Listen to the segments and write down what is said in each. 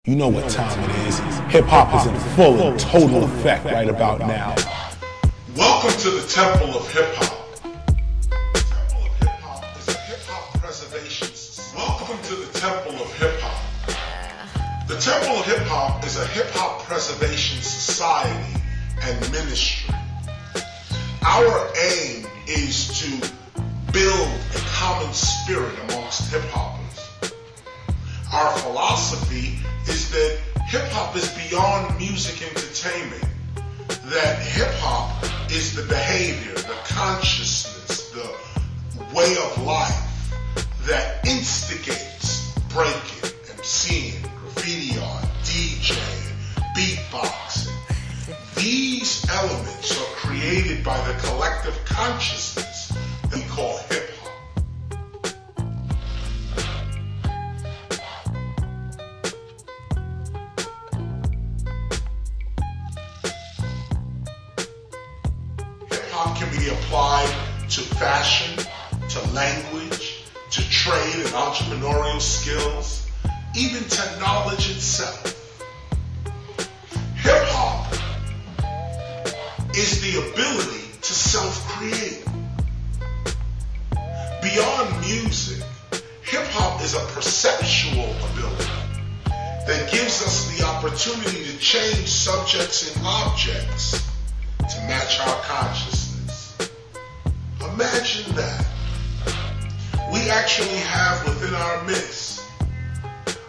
You know what time it is. Hip-hop is in full and total effect right about now. Welcome to the Temple of Hip-Hop. The Temple of Hip-Hop is a hip-hop preservation society. Welcome to the Temple of Hip-Hop. The Temple of Hip-Hop is a hip-hop preservation society and ministry. Our aim is to build a common spirit amongst hip-hoppers. Our philosophy is that hip-hop is beyond music entertainment, that hip-hop is the behavior, the consciousness, the way of life that instigates breaking, MCing, graffiti art, DJing, beatboxing. These elements are created by the collective consciousness that we call hip-hop. Hip-hop can be applied to fashion, to language, to trade and entrepreneurial skills, even to knowledge itself. Hip-hop is the ability to self-create. Beyond music, hip-hop is a perceptual ability that gives us the opportunity to change subjects and objects to match our consciousness. Imagine that. We actually have within our midst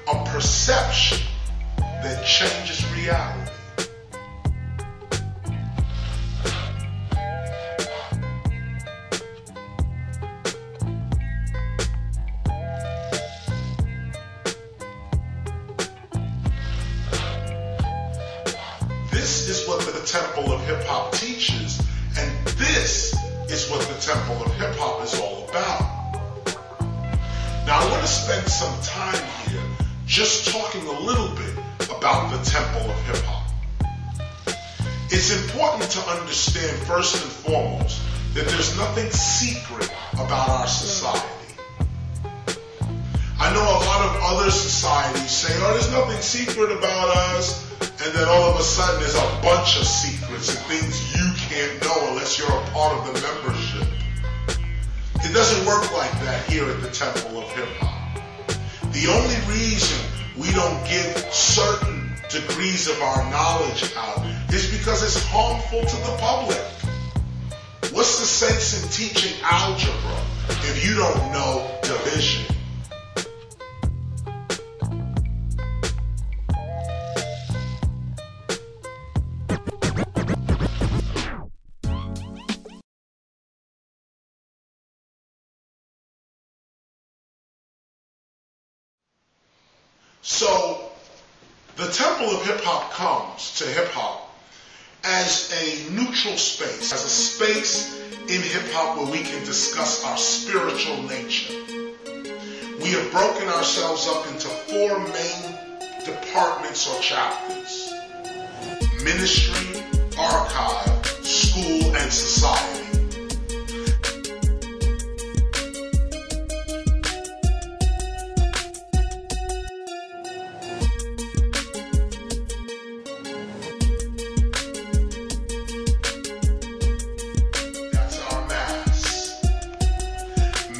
a perception that changes reality. This is what the Temple of Hip-Hop teaches, and this is what the Temple of Hip-Hop is all about. Now I want to spend some time here just talking a little bit about the Temple of Hip-Hop. It's important to understand first and foremost that there's nothing secret about our society. I know a lot of other societies say, oh, there's nothing secret about us, and then all of a sudden there's a bunch of secrets and things you can't know unless you're a part of the membership. It doesn't work like that here at the Temple of Hip-Hop. The only reason we don't give certain degrees of our knowledge out is because it's harmful to the public. What's the sense in teaching algebra if you don't know division? So, the Temple of Hip-Hop comes to hip-hop as a neutral space, as a space in hip-hop where we can discuss our spiritual nature. We have broken ourselves up into 4 main departments or chapters: ministry, archive, school, and society.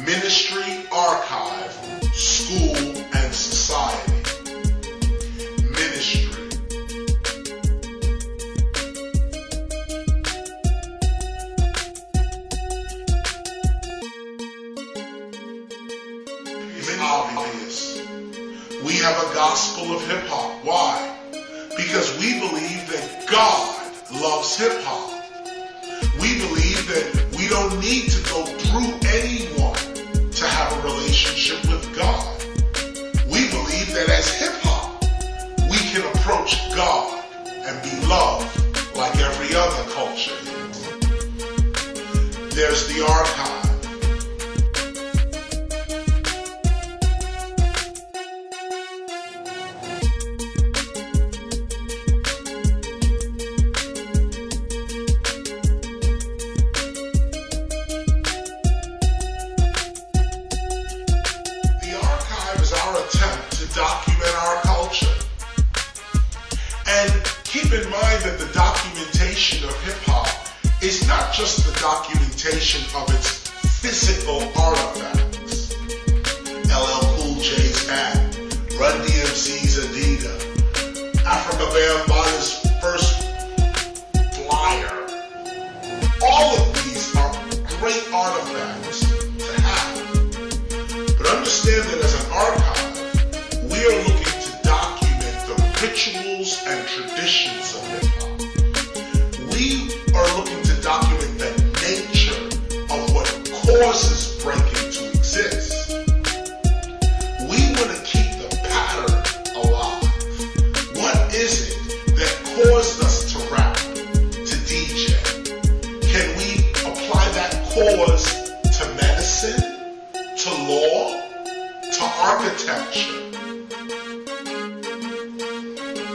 Ministry, archive, school, and society. Ministry. It's obvious. We have a gospel of hip-hop. Why? Because we believe that God loves hip-hop. We believe that we don't need to go through anyone to have a relationship with God. We believe that as hip-hop, we can approach God and be loved like every other culture is. There's the archive. document our keep in mind that the documentation of hip-hop is not just the documentation of its physical artifacts. LL Cool J's hat, Run DMC's Adidas, Africa Bambaata's first flyer. All of these are great artifacts to have. But understand that as an archive, we are looking to document the rituals and traditions of hip-hop. We are looking to document the nature of what causes breaking to exist. We want to keep the pattern alive. What is it that caused us to rap, to DJ? Can we apply that cause to medicine, to law, to architecture?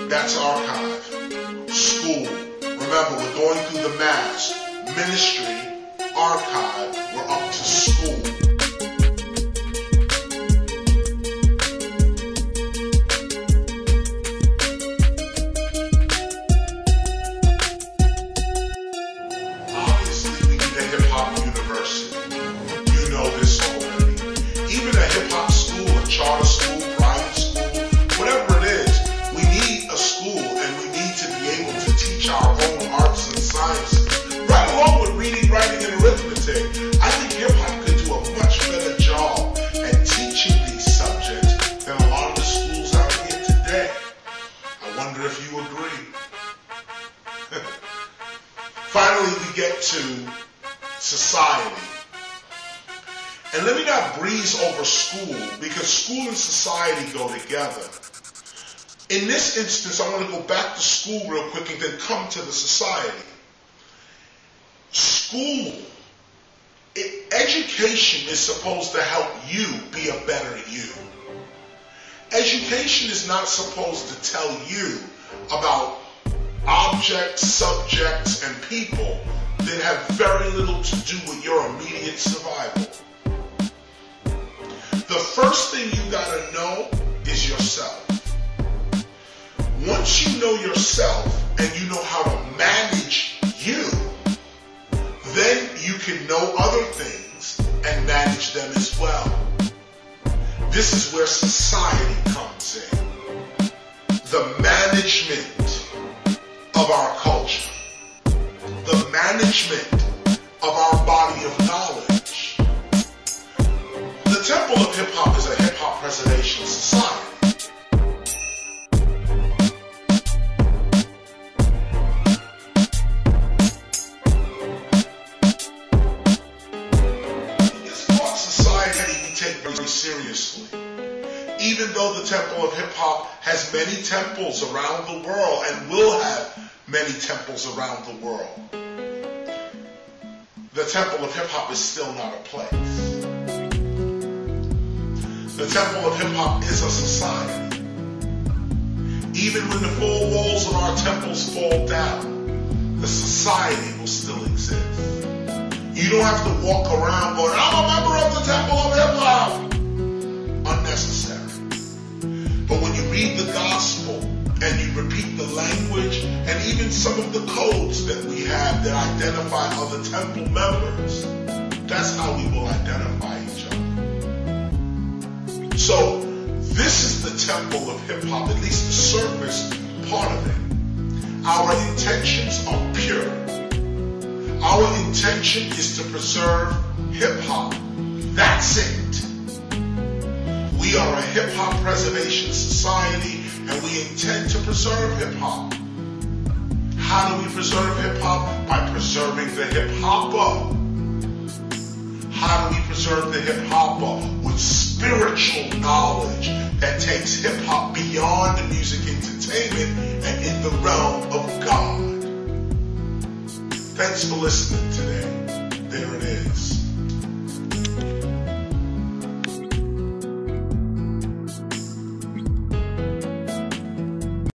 That's archive. School. Remember, we're going through the M.A.S.S. Ministry, archive, we're up to school. Obviously, we need a hip-hop university. You know this already. Even a hip-hop school, a charter school, private school, whatever it is, we need a school and we need to be able to teach our own arts and sciences. Right along with reading, writing, and arithmetic, I think hip-hop could do a much better job at teaching these subjects than a lot of the schools out here today. I wonder if you agree. Finally, we get to society. And let me not breeze over school, because school and society go together. In this instance, I want to go back to school real quick and then come to the society. School, education is supposed to help you be a better you. Education is not supposed to tell you about objects, subjects, and people that have very little to do with your immediate survival. The first thing you gotta know is yourself. Once you know yourself and you know how to manage you, then you can know other things and manage them as well. This is where society comes in. The management of our culture. The management of our body of knowledge. The Temple of Hip Hop is a hip hop preservation society. Seriously. Even though the Temple of Hip Hop has many temples around the world and will have many temples around the world, the Temple of Hip Hop is still not a place. The Temple of Hip Hop is a society. Even when the four walls of our temples fall down, the society will still exist. You don't have to walk around going, I'm a member of the Temple of Hip Hop. Unnecessary. But when you read the gospel and you repeat the language and even some of the codes that we have that identify other temple members, that's how we will identify each other. So this is the Temple of Hip Hop, at least the surface part of it. Our intentions are pure. Our intention is to preserve hip hop. That's it. We are a hip hop preservation society and we intend to preserve hip hop. How do we preserve hip hop? By preserving the hip hopper. How do we preserve the hip hopper? With spiritual knowledge that takes hip hop beyond the music entertainment and in the realm of God. Thanks for listening today. There it is.